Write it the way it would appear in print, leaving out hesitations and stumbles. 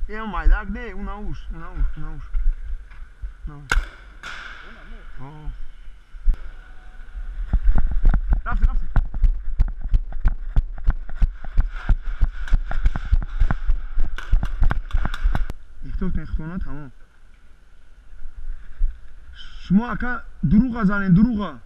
اومد نه اوناوش رفتی اختونا تمام شما اکا دروغ زنین دروغ